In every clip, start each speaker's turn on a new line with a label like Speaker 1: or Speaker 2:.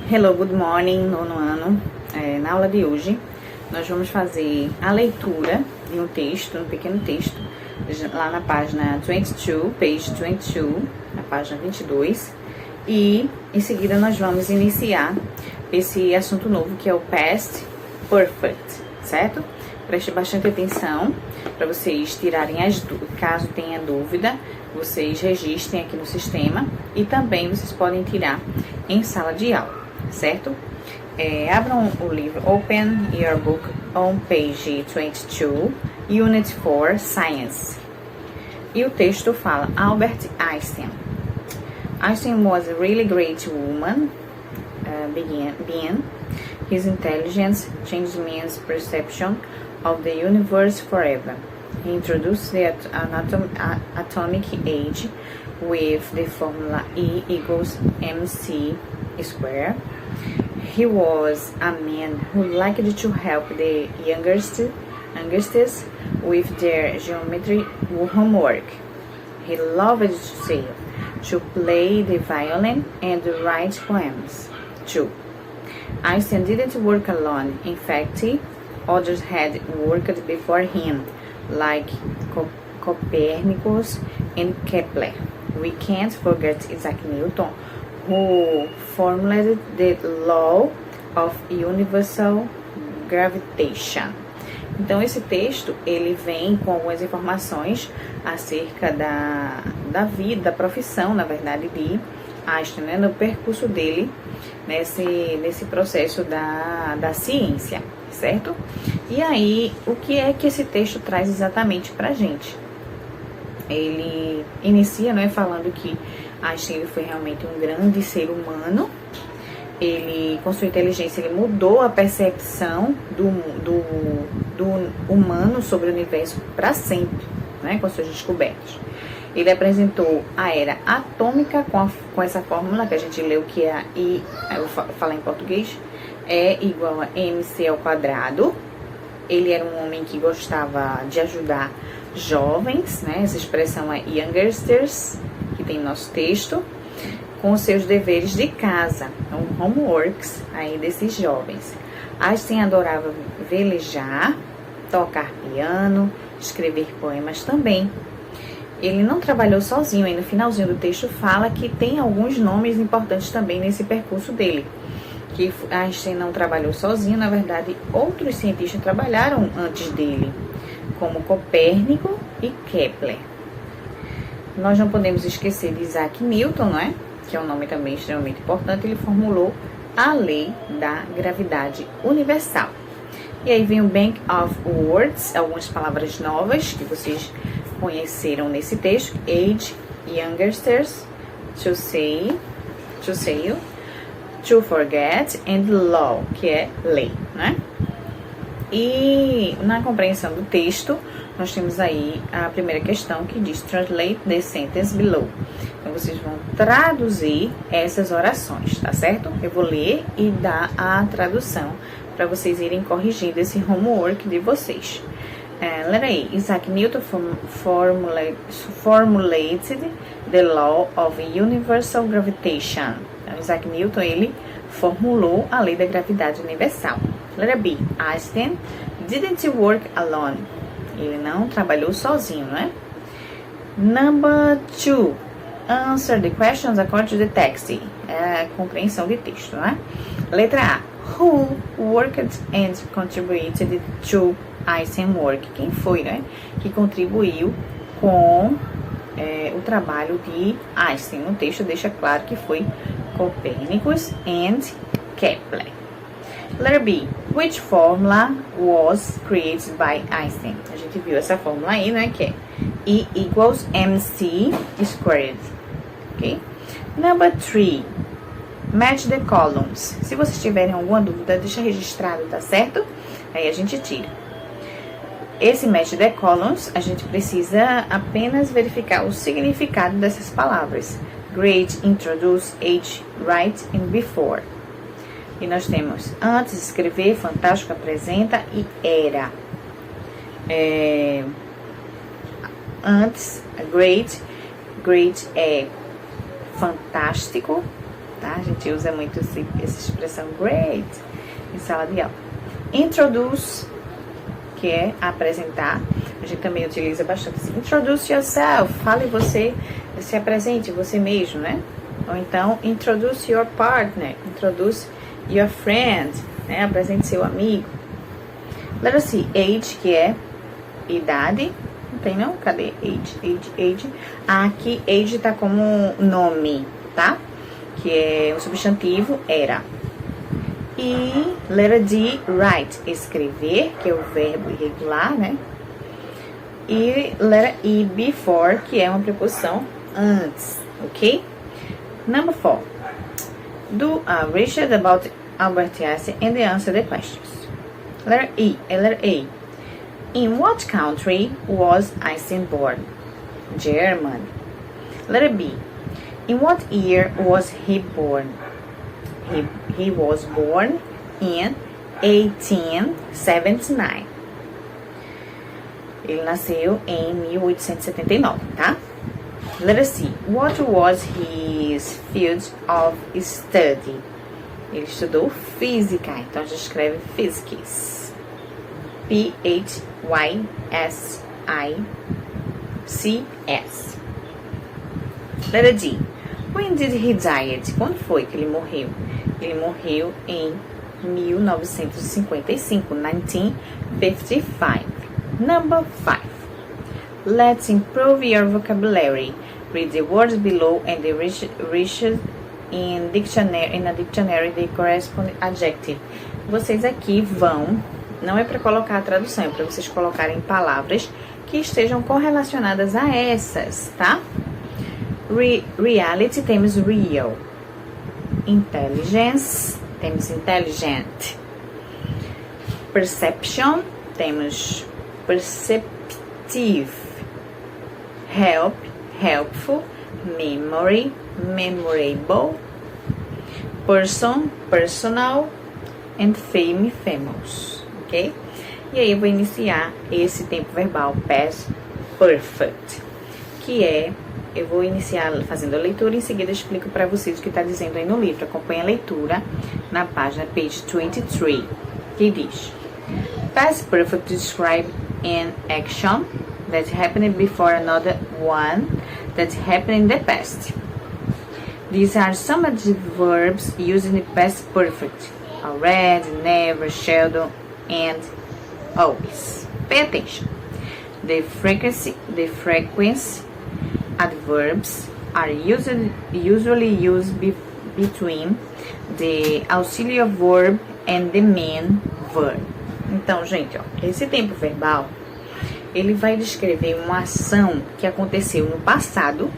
Speaker 1: Hello, good morning, nono ano. Na aula de hoje, nós vamos fazer a leitura de um texto, um pequeno texto, lá na página 22, page 22, na página 22. E, em seguida, nós vamos iniciar esse assunto novo, que é o past perfect, certo? Preste bastante atenção para vocês tirarem as dúvidas. Caso tenha dúvida, vocês registrem aqui no sistema e também vocês podem tirar em sala de aula, certo? Abram o livro, open your book on page 22, unit 4, science. E o texto fala, Albert Einstein. Einstein was a really great woman, being. His intelligence changed man's perception of the universe forever. He introduced the atomic age with the formula E equals mc squared. He was a man who liked to help the youngsters with their geometry homework. He loved to sail, to play the violin and write poems, too. Einstein didn't work alone. In fact, others had worked before him, like Copernicus and Kepler. We can't forget Isaac Newton, who formulated the law of universal gravitation. Então, esse texto, ele vem com algumas informações acerca da vida, da profissão, na verdade, de Einstein, né, no percurso dele nesse processo da ciência, certo? E aí, o que é que esse texto traz exatamente pra gente? Ele inicia, né, falando que Einstein foi realmente um grande ser humano. Ele, com sua inteligência, ele mudou a percepção do humano sobre o universo para sempre, né, com suas descobertas. Ele apresentou a era atômica com essa fórmula que a gente leu, que é a I, eu vou falar em português, é igual a mc ao quadrado. Ele era um homem que gostava de ajudar jovens, né, essa expressão é youngsters, que tem no nosso texto, com os seus deveres de casa, então homeworks aí desses jovens. Einstein adorava velejar, tocar piano, escrever poemas também. Ele não trabalhou sozinho, aí no finalzinho do texto fala que tem alguns nomes importantes também nesse percurso dele. Que Einstein não trabalhou sozinho, na verdade, outros cientistas trabalharam antes dele, como Copérnico e Kepler. Nós não podemos esquecer de Isaac Newton, não é? Que é um nome também extremamente importante. Ele formulou a lei da gravidade universal. E aí vem o Bank of Words, algumas palavras novas que vocês conheceram nesse texto. Age, youngsters, to sail, to forget, and law, que é lei, né? E na compreensão do texto, nós temos aí a primeira questão que diz Translate the sentence below. Então, vocês vão traduzir essas orações, tá certo? Eu vou ler e dar a tradução para vocês irem corrigindo esse homework de vocês. Letra A. Isaac Newton formulated the law of universal gravitation. Então, Isaac Newton, ele formulou a lei da gravidade universal. Letra B. Einstein didn't work alone. Ele não trabalhou sozinho, né? Number 2. Answer the questions according to the text. É a compreensão de texto, né? Letra A. Who worked and contributed to Einstein work? Quem foi, né? Que contribuiu com o trabalho de Einstein. No texto deixa claro que foi Copernicus and Kepler. Letter B. Which formula was created by Einstein? A gente viu essa fórmula aí, né? Que é E equals mc squared. Ok? Number 3. Match the columns. Se vocês tiverem alguma dúvida, deixa registrado, tá certo? Aí a gente tira. Esse match the columns, a gente precisa apenas verificar o significado dessas palavras. Great, introduce, age, write and before. E nós temos antes, escrever, fantástico, apresenta e era. Antes, great é fantástico, tá? A gente usa muito essa expressão great em sala de aula. Introduce, que é apresentar. A gente também utiliza bastante assim. Introduce yourself. Fale você, se apresente você mesmo, né? Ou então, introduce your partner. Introduce your friend, né? Apresente seu amigo. Letra C, age, que é idade. Não tem não? Cadê? Age. Aqui, age tá como nome, tá? Que é um substantivo, era. E letra D, write, escrever, que é o verbo irregular, né? E letra E, before, que é uma preposição antes, ok? Number 4. Do research about Albert Einstein and answer the questions. Letter E, letter A. In what country was Einstein born? Germany. Letter B. In what year was he born? He was born in 1879. Ele nasceu em 1879, tá? Letter C. What was his field of study? Ele estudou física, então a gente escreve physics. P-H-Y-S-I-C-S. Letter D. When did he die? Quando foi que ele morreu? Ele morreu em 1955, 1955. Number 5. Let's improve your vocabulary. Read the words below and the research in a dictionary the corresponding adjective. Vocês aqui vão, não é para colocar a tradução, é para vocês colocarem palavras que estejam correlacionadas a essas, tá? Reality temos real. Intelligence temos intelligent. Perception temos perceptive. Help, helpful. Memory, memorable. Person, personal. And fame, famous. Ok? E aí eu vou iniciar esse tempo verbal past perfect, que é, eu vou iniciar fazendo a leitura e em seguida eu explico para vocês o que está dizendo aí no livro. Acompanhe a leitura na página page 23, que diz: Past perfect describe an action that happened before another one that happened in the past. These are some adverbs used in the past perfect: already, never, seldom, and always. Pay attention. The frequency adverbs are usually used between the auxiliary verb and the main verb. Então, gente, ó, esse tempo verbal, ele vai descrever uma ação que aconteceu no passado,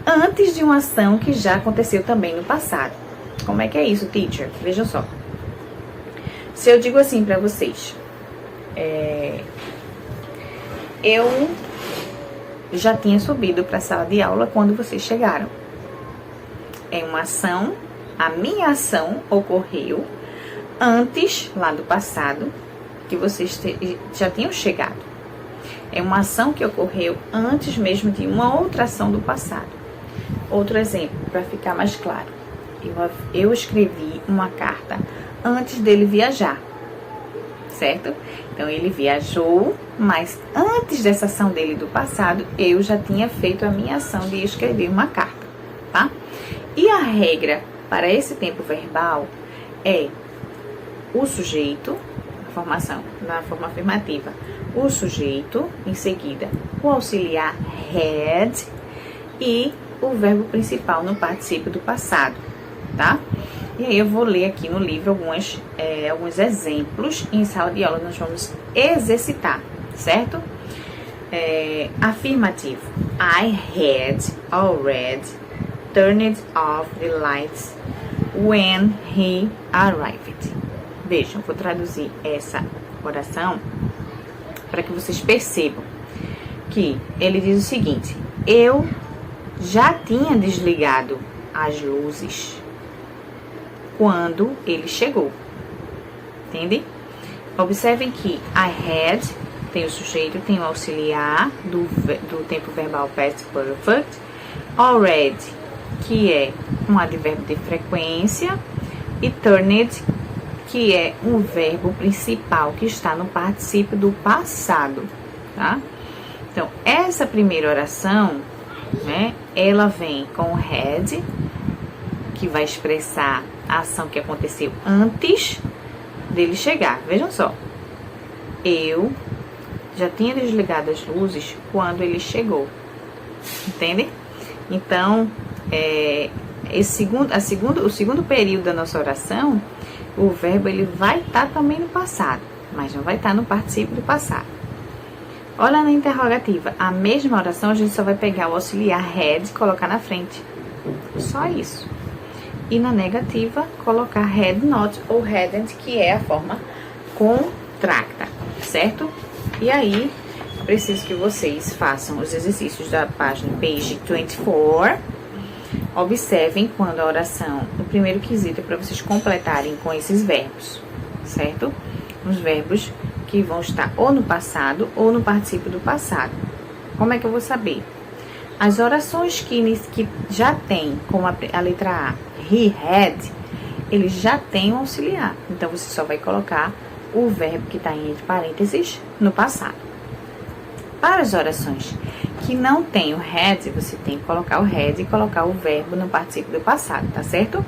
Speaker 1: antes de uma ação que já aconteceu também no passado. Como é que é isso, teacher? Veja só. Se eu digo assim pra vocês, eu já tinha subido para a sala de aula quando vocês chegaram. É uma ação, a minha ação ocorreu antes, lá do passado, que vocês já tinham chegado. É uma ação que ocorreu antes mesmo de uma outra ação do passado. Outro exemplo, para ficar mais claro. Eu escrevi uma carta antes dele viajar, certo? Então, ele viajou, mas antes dessa ação dele do passado, eu já tinha feito a minha ação de escrever uma carta, tá? E a regra para esse tempo verbal é o sujeito, na forma afirmativa, o sujeito, em seguida, o auxiliar had e o verbo principal no particípio do passado, tá? E aí eu vou ler aqui no livro alguns exemplos. Em sala de aula nós vamos exercitar, certo? Afirmativo. I had already turned off the lights when he arrived. Vejam, vou traduzir essa oração para que vocês percebam que ele diz o seguinte: eu já tinha desligado as luzes quando ele chegou. Entende? Observem que I had tem o sujeito, tem o auxiliar do tempo verbal past perfect. Already que é um advérbio de frequência, e turned, que é um verbo principal que está no particípio do passado, tá? Então, essa primeira oração, né, ela vem com o had, que vai expressar a ação que aconteceu antes dele chegar. Vejam só, eu já tinha desligado as luzes quando ele chegou, entende? Então, o segundo período da nossa oração, o verbo ele vai estar também no passado, mas não vai estar no particípio do passado. Olha na interrogativa, a mesma oração a gente só vai pegar o auxiliar had e colocar na frente, só isso. E na negativa, colocar had not ou hadn't, que é a forma contracta, certo? E aí, preciso que vocês façam os exercícios da página page 24. Observem quando a oração, o primeiro quesito é para vocês completarem com esses verbos, certo? Os verbos que vão estar ou no passado ou no particípio do passado. Como é que eu vou saber? As orações que já tem, como a letra A, he had, ele já tem um auxiliar. Então, você só vai colocar o verbo que está entre parênteses no passado. Para as orações que não tem o had, você tem que colocar o had e colocar o verbo no particípio do passado, tá certo?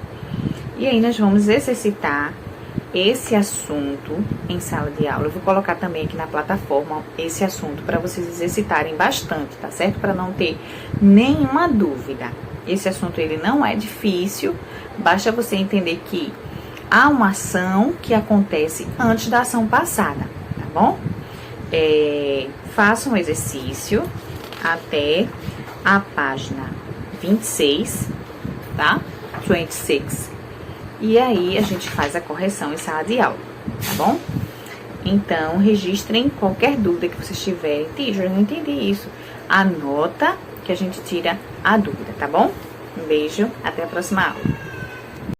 Speaker 1: E aí, nós vamos exercitar esse assunto em sala de aula. Eu vou colocar também aqui na plataforma esse assunto para vocês exercitarem bastante, tá certo? Para não ter nenhuma dúvida. Esse assunto, ele não é difícil, basta você entender que há uma ação que acontece antes da ação passada, tá bom? Faça um exercício até a página 26, tá? 26. E aí, a gente faz a correção em sala de aula, tá bom? Então, registrem qualquer dúvida que vocês tiverem. Teacher, eu não entendi isso. Anota que a gente tira a dúvida, tá bom? Um beijo, até a próxima aula.